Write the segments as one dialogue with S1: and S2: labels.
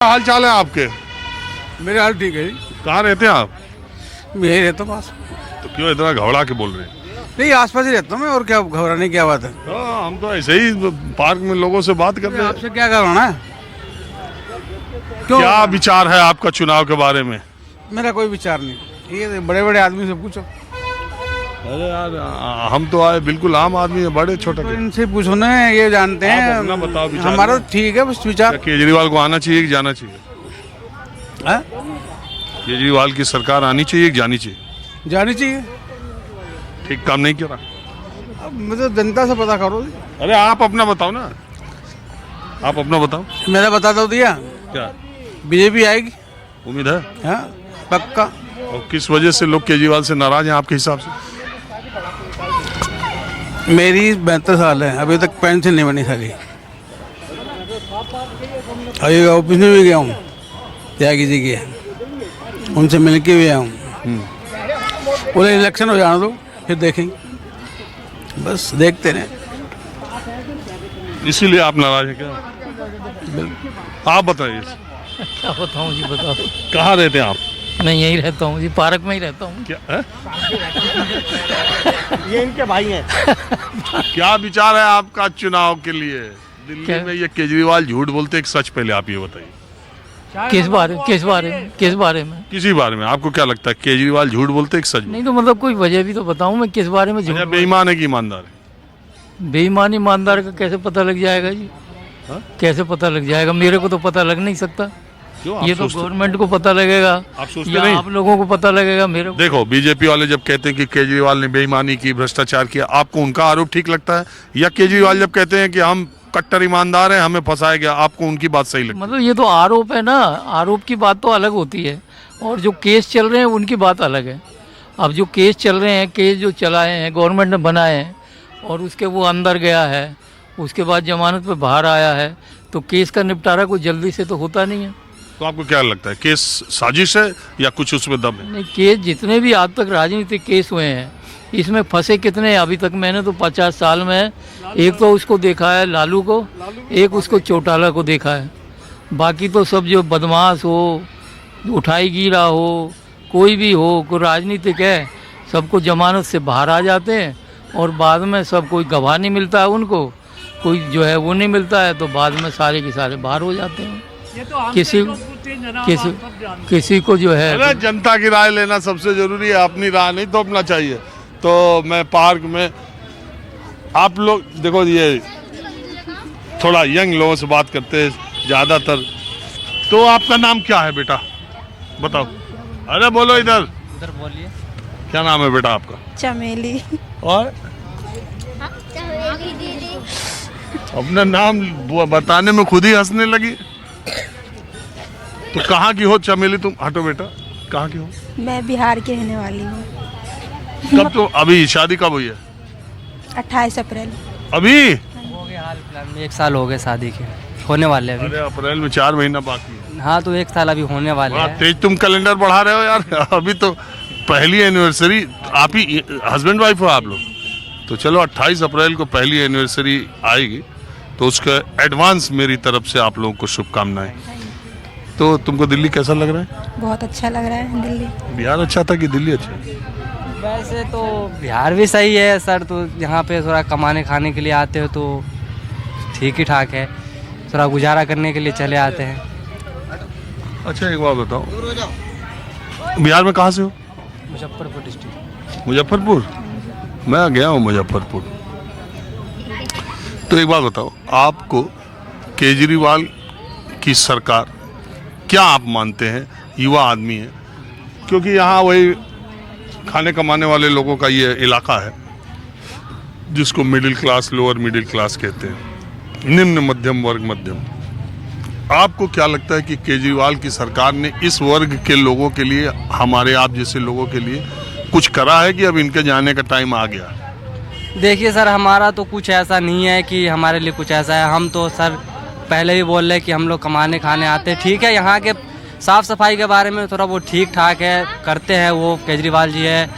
S1: हाल चाल है आपके?
S2: मेरे हाल ठीक है जी।
S1: कहाँ रहते हैं आप?
S2: मैं रहता हूँ पास।
S1: तो क्यों इतना घबरा के बोल रहे हैं?
S2: नहीं, आसपास ही रहता हूँ मैं, और क्या घबराने की क्या बात है।
S1: हम तो ऐसे ही पार्क में लोगों से बात करते हैं।
S2: आपसे क्या करवाना है? क्यों?
S1: क्या विचार है आपका चुनाव के बारे में?
S2: मेरा कोई विचार नहीं, ये बड़े बड़े आदमी से पूछो।
S1: अरे यार, हम तो आए बिल्कुल आम आदमी है, बड़े छोटे
S2: तो
S1: के।
S2: इनसे पूछो ना, ये जानते हैं।
S1: आप अपना बताओ विचार।
S2: हमारा तो ठीक है बस विचार।
S1: क्या केजरीवाल को आना चाहिए कि जाना चाहिए?
S2: हाँ?
S1: केजरीवाल की सरकार आनी चाहिए कि जानी चाहिए?
S2: जानी चाहिए।
S1: ठीक काम नहीं कर रहा।
S2: अब मतलब जनता से पता करो।
S1: अरे आप अपना बताओ ना, आप अपना बताओ।
S2: मेरा बता दो दिया,
S1: क्या
S2: बीजेपी आएगी।
S1: उम्मीद है?
S2: हाँ, पक्का।
S1: और किस वजह से लोग केजरीवाल से नाराज हैं आपके हिसाब से?
S2: मेरी 72 साल है, अभी तक पेंशन नहीं बनी सारी। अभी ऑफिस में भी गया हूँ, त्यागी जी के, उनसे मिल के भी आया हूँ। बोले इलेक्शन हो जाना दो, फिर देखेंगे। बस देखते रहे।
S1: इसीलिए आप नाराज हैं क्या? आप बताइए।
S3: क्या बताऊँ जी, बताओ।
S1: कहाँ रहते हैं आप?
S3: मैं यहीं रहता हूँ जी, पार्क में ही रहता हूँ।
S1: क्या है?
S4: ये इनके भाई हैं।
S1: क्या विचार है आपका चुनाव के लिए? दिल्ली
S3: क्या?
S1: में ये केजरीवाल झूठ बोलते, एक सच पहले आप ये बताइए।
S3: किस बारे में?
S1: किसी बारे में आपको क्या लगता है, केजरीवाल झूठ बोलते एक सच बोलते?
S3: नहीं तो मतलब कोई वजह भी तो बताऊँ, मैं किस बारे में झूठ
S1: अच्छा,
S3: बोल-
S1: बेईमान है कि ईमानदार है?
S3: बेईमान ईमानदार का कैसे पता लग जाएगा जी?
S1: हाँ?
S3: कैसे पता लग जाएगा? मेरे को तो पता लग नहीं सकता।
S1: क्यों आप
S3: ये तो
S1: सोचते?
S3: गवर्नमेंट को पता लगेगा
S1: आप सोचते
S3: या
S1: नहीं?
S3: आप लोगों को पता लगेगा। मेरे को
S1: देखो, बीजेपी वाले जब कहते हैं कि केजरीवाल ने बेईमानी की, भ्रष्टाचार किया, आपको उनका आरोप ठीक लगता है? या केजरीवाल जब कहते हैं कि हम कट्टर ईमानदार हैं, हमें फंसाया गया, आपको उनकी बात सही लगती है?
S3: मतलब ये तो आरोप है ना, आरोप की बात तो अलग होती है, और जो केस चल रहे हैं उनकी बात अलग है। अब जो केस चल रहे हैं, केस जो चलाए हैं, गवर्नमेंट ने बनाए हैं, और उसके वो अंदर गया है, उसके बाद जमानत पे बाहर आया है, तो केस का निपटारा कोई जल्दी से तो होता नहीं है।
S1: तो आपको क्या लगता है, केस साजिश है या कुछ उसमें दम है?
S3: नहीं, केस जितने भी आज तक राजनीतिक केस हुए हैं, इसमें फंसे कितने हैं अभी तक? मैंने तो 50 साल में एक तो उसको देखा है, लालू को, एक उसको चौटाला को देखा है। बाकी तो सब जो बदमाश हो, उठाई गिरा हो, कोई भी हो, कोई राजनीतिक है, सबको जमानत से बाहर आ जाते हैं, और बाद में सब कोई गवाह नहीं मिलता है उनको, कोई जो है वो नहीं मिलता है, तो बाद में सारे के सारे बाहर हो जाते हैं। किसी को जो है
S1: अरे जनता की राय लेना सबसे जरूरी है, अपनी राय नहीं तो अपना चाहिए। तो मैं पार्क में, आप लोग देखो, ये थोड़ा यंग लोगों से बात करते हैं ज्यादातर। तो आपका नाम क्या है बेटा, बताओ? अरे बोलो, इधर
S3: बोलिए।
S1: क्या नाम है बेटा आपका?
S5: चमेली।
S1: और अपना नाम बताने में खुद ही हंसने लगी। तो कहाँ की हो चमेली तुम? हटो बेटा, कहाँ की हो?
S5: मैं बिहार की रहने वाली हूँ।
S1: कब तो अभी शादी कब हुई है?
S5: 28 अप्रैल।
S1: अभी?
S4: हो गया हाल फिलहाल में 1 साल हो गए शादी के, होने वाले अभी।
S1: अरे अप्रैल में 4 महीना बाकी है।
S4: हाँ, तो 1 साल अभी होने वाले
S1: बड़ा
S4: हैं।
S1: तेज तुम कैलेंडर बढ़ा रहे हो यार। अभी तो पहली एनिवर्सरी, आप ही हस्बैंड वाइफ हो आप लोग? तो चलो 28 अप्रैल को पहली एनिवर्सरी आएगी, तो उसका एडवांस मेरी तरफ से आप लोगों को शुभकामनाएं। तो तुमको दिल्ली कैसा लग रहा है?
S5: बहुत अच्छा लग रहा है दिल्ली।
S1: बिहार अच्छा था कि दिल्ली अच्छा?
S4: वैसे तो बिहार भी सही है सर, तो यहाँ पे थोड़ा कमाने खाने के लिए आते हो तो ठीक ही ठाक है, थोड़ा गुजारा करने के लिए चले आते हैं।
S1: अच्छा, एक बात बताओ, बिहार में कहाँ से हो?
S4: मुजफ्फरपुर डिस्ट्रिक्ट।
S1: मुजफ्फरपुर? मैं गया हूँ मुजफ्फरपुर। तो एक बात बताओ, आपको केजरीवाल की सरकार, क्या आप मानते हैं, युवा आदमी है, क्योंकि यहाँ वही खाने कमाने वाले लोगों का ये इलाका है, जिसको middle class, lower middle class कहते हैं, निम्न मध्यम वर्ग मध्यम। आपको क्या लगता है कि केजरीवाल की सरकार ने इस वर्ग के लोगों के लिए, हमारे आप जैसे लोगों के लिए कुछ करा है कि अब इनके जाने का टाइम आ गया?
S4: देखिए सर, हमारा तो कुछ ऐसा नहीं है कि हमारे लिए कुछ ऐसा है। हम तो सर पहले ही बोल रहे कि हम लोग कमाने खाने आते हैं। ठीक है, यहाँ के साफ़ सफाई के बारे में थोड़ा वो ठीक ठाक है, करते हैं वो केजरीवाल जी है,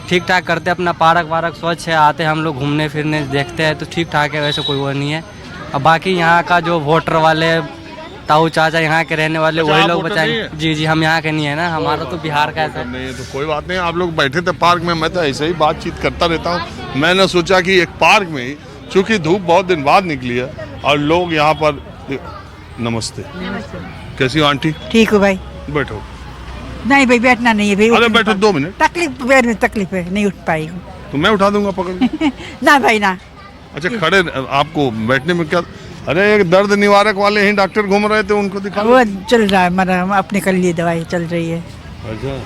S4: ठीक ठाक करते हैं, अपना पार्क वार्क स्वच्छ है, आते हैं हम लोग घूमने फिरने देखते हैं, तो ठीक ठाक है, वैसे कोई वो नहीं है। अब बाकी यहाँ का जो वोटर वाले ताऊ चाचा यहाँ के रहने वाले
S1: अच्छा,
S4: वही
S1: आप
S4: लोग
S1: वोटर
S4: बताएंगे।
S1: नहीं है?
S4: जी जी, हम यहाँ के नहीं है ना, हमारा तो बिहार का है।
S1: नहीं तो कोई बात नहीं, आप लोग बैठे थे पार्क में, मैं तो ऐसे ही बातचीत करता रहता हूँ। मैंने सोचा कि एक पार्क में ही, चूंकि धूप बहुत दिन बाद निकली है और लोग यहाँ पर। नमस्ते, कैसी हो आंटी?
S6: ठीक हो भाई?
S1: बैठो।
S6: नहीं भाई, बैठना नहीं है भाई।
S1: अरे बैठो 2 मिनट।
S6: तकलीफ, पैर में तकलीफ है, नहीं उठ पाई हूँ।
S1: तो मैं उठा दूंगा पकड़ के।
S6: ना भाई ना।
S1: अच्छा खड़े, आपको बैठने में क्या? अरे एक दर्द निवारक वाले ही डॉक्टर घूम रहे थे, उनको दिखा।
S6: वो चल रहा है, हमारा अपने कर लिए दवाई चल रही है।
S1: अच्छा,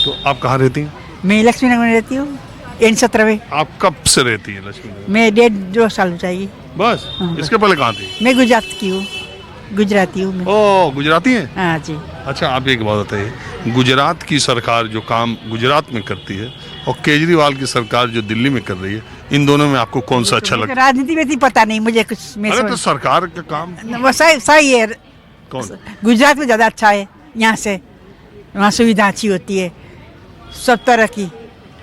S1: तो आप कहाँ रहती हैं?
S6: मैं लक्ष्मी नगर में रहती हूँ, N17 में।
S1: आप कब से रहती हैं लक्ष्मी नगर?
S6: मैं 1.5-2 साल हो जाएगी।
S1: बस
S6: हाँ।
S1: इसके पहले कहाँ थी?
S6: मैं गुजरात की हूँ, गुजराती हूँ मैं।
S1: ओ गुजराती हैं?
S6: हाँ जी।
S1: अच्छा आप एक बात बताइए, गुजरात की सरकार जो काम गुजरात में करती है और केजरीवाल की सरकार जो दिल्ली में कर रही है, इन दोनों में आपको कौन सा अच्छा लगता है?
S6: राजनीति में थी, पता नहीं मुझे कुछ। मैं
S1: अरे तो
S6: समझ-
S1: सरकार का काम
S6: वो सही है।
S1: कौन?
S6: गुजरात में ज़्यादा अच्छा है यहाँ से, वहाँ सुविधा अच्छी होती है सब तरह की।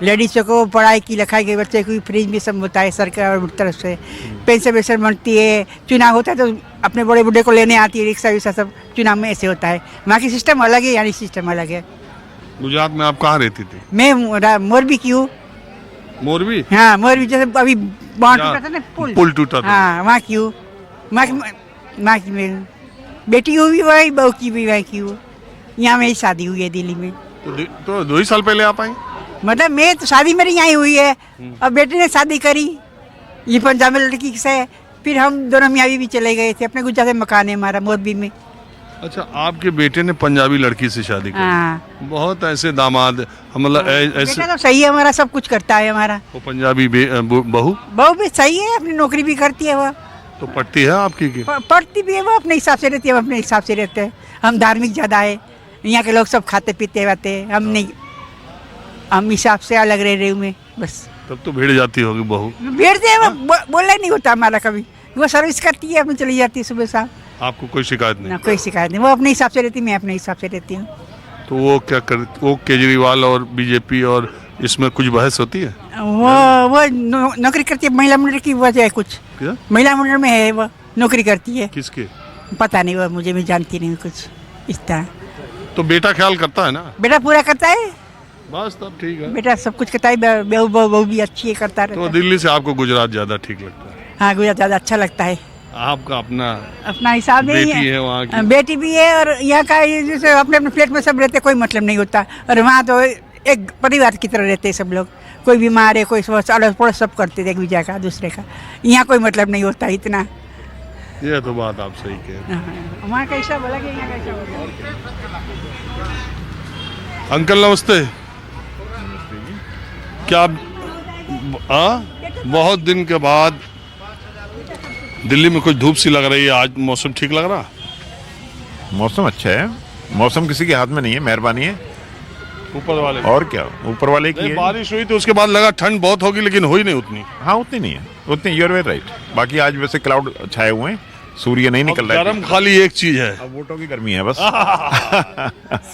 S6: लेडीज़ों को पढ़ाई की, लिखाई के बच्चे को फ्री में सब होता है सरकार की तरफ से। पेंशन वेंशन बनती है, चुनाव होता है तो अपने बड़े बूढ़े को लेने आती है, रिक्शा विक्शा सब चुनाव में ऐसे होता है। वहाँ की सिस्टम अलग है, यानी सिस्टम अलग है।
S1: गुजरात में आप कहाँ रहती थी?
S6: मैं मोरबी की हूँ।
S1: मोरबी?
S6: हाँ मोरबी, जैसे अभी बांध टूटा था ना,
S1: पुल टूटा था।
S6: हाँ वहाँ की हूँ। वहाँ की मैं बेटी हुई वही, बहू की भी वहीं की हूँ। यहाँ मेरी शादी हुई है दिल्ली में।
S1: तो 2 ही साल पहले आप आई?
S6: मतलब मैं तो शादी मेरी यहाँ हुई है, और बेटे ने शादी करी ये पंजाब में लड़की से। फिर हम दोनों मियाँ भी चले गए थे, अपने गुजरात में मकान है हमारा मोरबी में।
S1: अच्छा आपके बेटे ने पंजाबी लड़की से शादी की?
S6: हाँ
S1: बहुत ऐसे दामाद, मतलब ऐसे।
S6: बेटा तो सही है हमारा, सब कुछ करता है हमारा।
S1: वो पंजाबी बहू
S6: बहू भी सही है, अपनी नौकरी भी करती है वो।
S1: तो पढ़ती है आपकी की?
S6: पढ़ती भी है वो, अपने हिसाब से रहती है, हम अपने हिसाब से रहते हैं। हम धार्मिक ज़्यादा है, यहाँ के लोग सब खाते पीते रहते हैं, हम नहीं, हम हिसाब से अलग रह रहे में बस।
S1: तब तो भिड़ जाती होगी बहू।
S6: भेजते हैं वो, बोलना नहीं होता हमारा कभी। वो सर्विस करती है, अपनी चली जाती है सुबह शाम,
S1: आपको कोई शिकायत
S6: ना
S1: नहीं?
S6: कोई शिकायत नहीं। वो अपने हिसाब से रहती है, मैं अपने हिसाब से रहती हूँ।
S1: तो वो क्या कर, वो केजरीवाल और बीजेपी और इसमें कुछ बहस होती है?
S6: वो नौकरी करती है, महिला मंडल की वजह है कुछ।
S1: क्या?
S6: महिला मंडल में है, वो नौकरी करती है।
S1: किसके?
S6: पता नहीं, वो मुझे भी जानती नहीं कुछ इस तरह।
S1: तो बेटा ख्याल करता है ना?
S6: बेटा पूरा करता है,
S1: बस तब ठीक है।
S6: बेटा सब कुछ करता है। बहू भी अच्छी है, करता
S1: तो
S6: रहता है।
S1: दिल्ली से आपको गुजरात ज्यादा ठीक लगता है?
S6: हाँ गुजरात ज़्यादा अच्छा लगता है।
S1: आपका अपना
S6: अपना हिसाब नहीं
S1: बेटी है वहाँ की?
S6: बेटी भी है, और यहाँ का ये जैसे अपने अपने फ्लैट में सब रहते, कोई मतलब नहीं होता। और वहाँ तो एक परिवार की तरह रहते हैं सब लोग। कोई बीमार है, कोई अड़ोस पड़ोस सब करते थे एक दूसरे का दूसरे का। यहाँ कोई मतलब नहीं होता इतना।
S1: ये तो बात आप सही कह रहे
S6: हाँ, वहाँ का हिसाब अलग है, यहाँ का हिसाब अलग है।
S1: अंकल नमस्ते। क्या आप बहुत दिन के बाद दिल्ली में कुछ धूप सी लग रही है, आज मौसम ठीक लग रहा?
S7: मौसम अच्छा है, मौसम किसी के हाथ में नहीं है, मेहरबानी है
S1: ऊपर वाले
S7: और क्या, ऊपर वाले की
S1: नहीं,
S7: है।
S1: बारिश हुई तो उसके बाद लगा ठंड बहुत होगी, लेकिन हुई नहीं उतनी।
S7: हाँ उतनी नहीं है, उतनी, यू आर वेरी राइट। बाकी आज वैसे क्लाउड छाए हुए हैं, सूर्य नहीं निकल रहा है।
S1: गर्म खाली एक चीज है,
S7: अब वोटों की गर्मी है बस।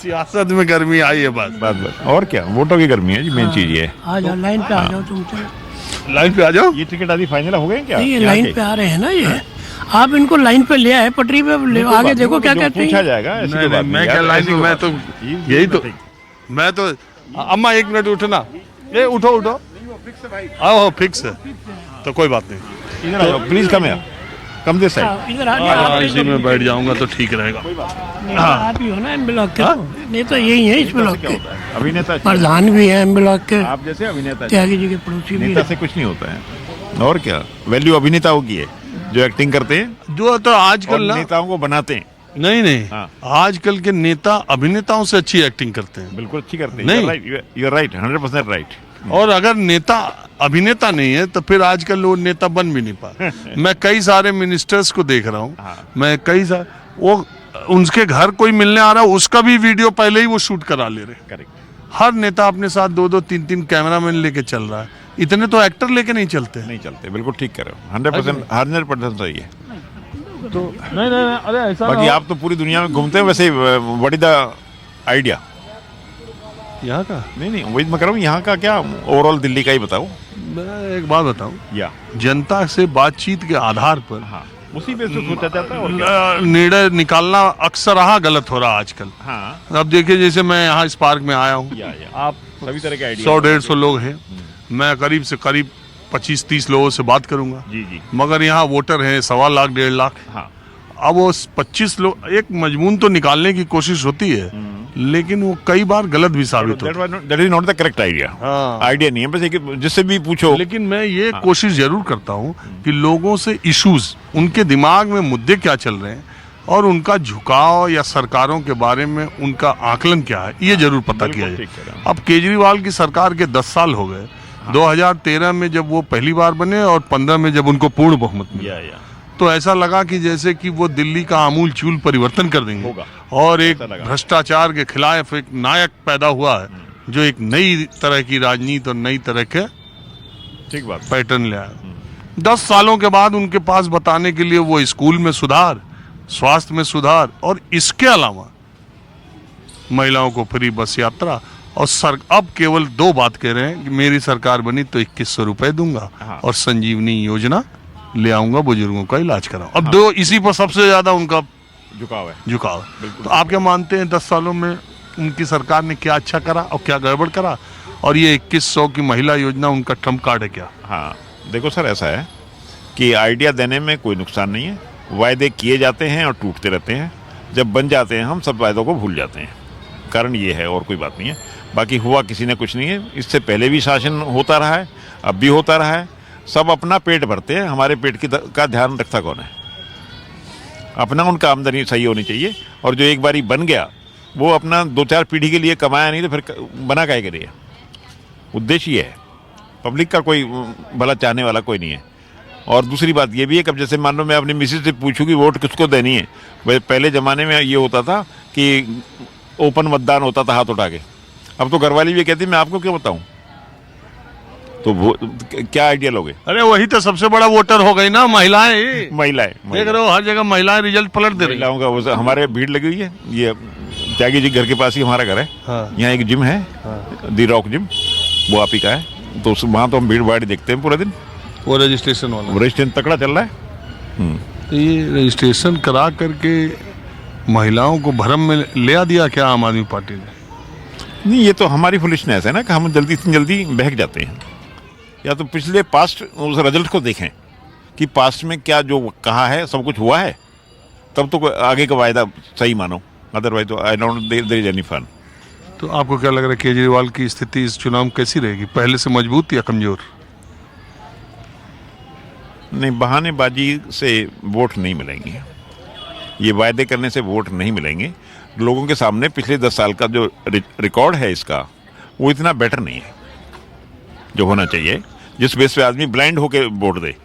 S1: सियासत में गर्मी आई है बस।
S7: बस और क्या, वोटों की गर्मी है जी, मेन चीज ये है।
S8: आ जाओ, लाइन पे आ जाओ तुम तो।
S1: लाइन पे आ जाओ।
S7: ये टिकट आदि फाइनल हो गए क्या?
S8: नहीं, ये
S7: यहाँ
S8: लाइन
S7: के?
S8: पे आ रहे हैं ना ये। आप इनको लाइन पे ले आए, पटरी पे ले,
S7: कोई
S8: आगे
S7: बात
S8: देखो
S7: नहीं,
S8: क्या
S7: जो
S8: कहते
S7: पूछा
S8: हैं।
S7: जाएगा ऐसी
S1: नहीं,
S7: कोई बात
S1: नहीं, मैं
S7: यार,
S1: क्या लाइन
S7: ऐसी
S1: में,
S7: कोई
S1: मैं
S7: बात
S1: तो
S7: नहीं।
S1: यही तो, मैं तो अम्मा 1 मिनट उठना, ये उठो उठो, आओ फिक्स है तो कोई बात नहीं।
S7: इधर आ जाओ प्लीज, कम है, कम दिस साइड।
S8: हाँ, इधर आ जाओ, आप
S1: इसी में बैठ जाऊंगा तो ठीक रहेगा।
S8: नेता आप ही हो ना एम ब्लॉक के, नेता यही है इस ब्लॉक के,
S7: अभिनेता
S8: प्रधान भी है एम ब्लॉक के,
S7: आप जैसे अभिनेता,
S8: त्यागी जी के पड़ोसी भी
S7: नेता
S8: है।
S7: से कुछ नहीं होता है। और क्या, वैल्यू अभिनेताओं की है जो एक्टिंग करते हैं
S1: जो तो
S7: और
S1: आजकल ना,
S7: नेताओं को बनाते हैं।
S1: नहीं नहीं,
S7: हाँ।
S1: आजकल के नेता अभिनेताओं से अच्छी एक्टिंग करते हैं।
S7: बिल्कुल अच्छी करते
S1: नहीं।
S7: हैं, यू आर राइट, 100% राइट।
S1: और अगर नेता अभिनेता नहीं है तो फिर आजकल लोग नेता बन भी नहीं पा। मैं कई सारे मिनिस्टर्स को देख रहा हूँ,
S7: हाँ।
S1: मैं कई सारे, वो उनके घर कोई मिलने आ रहा है, उसका भी वीडियो पहले ही वो शूट करा ले रहे।
S7: करेक्ट,
S1: हर नेता अपने साथ 2-2, 3-3 कैमरामैन लेके चल रहा है। इतने तो एक्टर लेके नहीं चलते।
S7: नहीं चलते, बिल्कुल ठीक कर रहे हो, 100% सही है।
S1: तो नहीं नहीं, अरे ऐसा
S7: बाकी आप तो पूरी दुनिया में घूमते हैं, वैसे व्हाट इज द आइडिया?
S1: यहाँ का,
S7: नहीं नहीं, वही मैं कह रहा हूँ, यहाँ का क्या ओवरऑल दिल्ली का ही बताओ।
S1: मैं एक बात बताऊं,
S7: या
S1: जनता से बातचीत के आधार पर
S7: हाँ, उसी पे से सोचा जाता है और क्या?
S1: निर्णय निकालना अक्सर गलत हो रहा आजकल।
S7: हाँ
S1: अब देखिए, जैसे मैं यहाँ इस पार्क में आया हूँ,
S7: या
S1: आप
S7: सभी तरह के आइडिया
S1: 100-150 लोग हैं, मैं करीब से करीब 25-30 लोगों से बात करूंगा,
S7: जी जी
S1: मगर यहाँ वोटर हैं 1.25 लाख 1.5 लाख।
S7: हाँ
S1: अब वो 25 लोग, एक मजमून तो निकालने की कोशिश होती है, लेकिन वो कई बार गलत भी साबित होता है।
S7: That is not the correct idea.
S1: हाँ।
S7: आइडिया नहीं है, बस एक जिससे भी पूछो।
S1: लेकिन मैं ये कोशिश जरूर करता हूँ कि लोगों से इश्यूज, उनके दिमाग में मुद्दे क्या चल रहे हैं और उनका झुकाव या सरकारों के बारे में उनका आकलन क्या है, ये जरूर पता किया जाए।
S7: ठीक है।
S1: अब केजरीवाल की सरकार के 10 साल हो गए, 2013 में जब वो पहली बार बने और 15 में जब उनको पूर्ण बहुमत मिला,
S7: या
S1: तो ऐसा लगा कि जैसे कि वो दिल्ली का आमूल चूल परिवर्तन कर देंगे
S7: होगा।
S1: और एक
S7: ऐसा लगा।
S1: भ्रष्टाचार के खिलाफ एक नायक पैदा हुआ है, जो एक नई तरह की राजनीति और नई तरह के
S7: ठीक बात।
S1: पैटर्न ले आया। 10 सालों के बाद उनके पास बताने के लिए वो स्कूल में सुधार, स्वास्थ्य में सुधार और इसके अलावा महिलाओं को फ्री बस यात्रा और अब केवल 2 बात कह रहे हैं कि मेरी सरकार बनी तो 2100 रुपए दूंगा और संजीवनी योजना ले आऊंगा, बुजुर्गों का इलाज कराऊं। अब 2 इसी पर सबसे ज्यादा उनका झुकाव है। तो आप क्या मानते हैं 10 सालों में उनकी सरकार ने क्या अच्छा करा और क्या गड़बड़ करा, और ये 2100 की महिला योजना उनका ट्रम्प कार्ड है क्या?
S7: हाँ देखो सर, ऐसा है कि आइडिया देने में कोई नुकसान नहीं है। वायदे किए जाते हैं और टूटते रहते हैं, जब बन जाते हैं हम सब वायदों को भूल जाते हैं। कारण ये है, और कोई बात नहीं है। बाकी हुआ किसी ने कुछ नहीं है। इससे पहले भी शासन होता रहा है, अब भी होता रहा है। सब अपना पेट भरते हैं, हमारे पेट का ध्यान रखता कौन है? अपना उनका आमदनी सही होनी चाहिए, और जो एक बारी बन गया वो अपना 2-4 पीढ़ी के लिए कमाया नहीं तो फिर बना काहे करेगा? उद्देश्य ये है। पब्लिक का कोई भला चाहने वाला कोई नहीं है। और दूसरी बात ये भी है कि अब जैसे मान लो मैं अपनी मिसेज से पूछूं कि वोट किसको देनी है, वह पहले ज़माने में ये होता था कि ओपन मतदान होता था हाथ उठा के। अब तो घरवाली भी कहती मैं आपको क्यों बताऊं? तो वो क्या आइडिया लोगे?
S1: अरे वही तो सबसे बड़ा वोटर हो गई ना, महिलाएं।
S7: महिलाएं
S1: देख रहे हो हर जगह महिलाएं रिजल्ट पलट दे रही हैं।
S7: महिलाओं का वो हमारे भीड़ लगी हुई है। ये त्यागी जी घर के पास ही हमारा घर है।
S1: हाँ।
S7: यहाँ एक जिम है, दी रॉक जिम, वो आप ही का है। तो वहाँ तो हम भीड़ भाड़ देखते हैं पूरा दिन।
S1: वो रजिस्ट्रेशन वाला,
S7: रजिस्ट्रेशन तकड़ा चल रहा है।
S1: तो ये रजिस्ट्रेशन करा करके महिलाओं को भरम में ले दिया क्या आम आदमी पार्टी ने?
S7: नहीं, ये तो हमारी फुलिशनेस है ना कि हम जल्दी से जल्दी बहक जाते हैं। या तो पिछले पास्ट उस रिजल्ट को देखें कि पास्ट में क्या जो कहा है सब कुछ हुआ है, तब तो आगे का वायदा सही मानो। अदरवाइज तो I don't there is any fun.
S1: तो आपको क्या लग रहा है केजरीवाल की स्थिति इस चुनाव में कैसी रहेगी, पहले से मजबूत या कमजोर?
S7: नहीं, बहानेबाजी से वोट नहीं मिलेंगे। ये वायदे करने से वोट नहीं मिलेंगे। लोगों के सामने पिछले 10 साल का जो रिकॉर्ड है इसका, वो इतना बेटर नहीं है जो होना चाहिए, जिस बेस पे आदमी ब्लाइंड होकर वोट दे।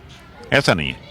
S7: ऐसा नहीं है।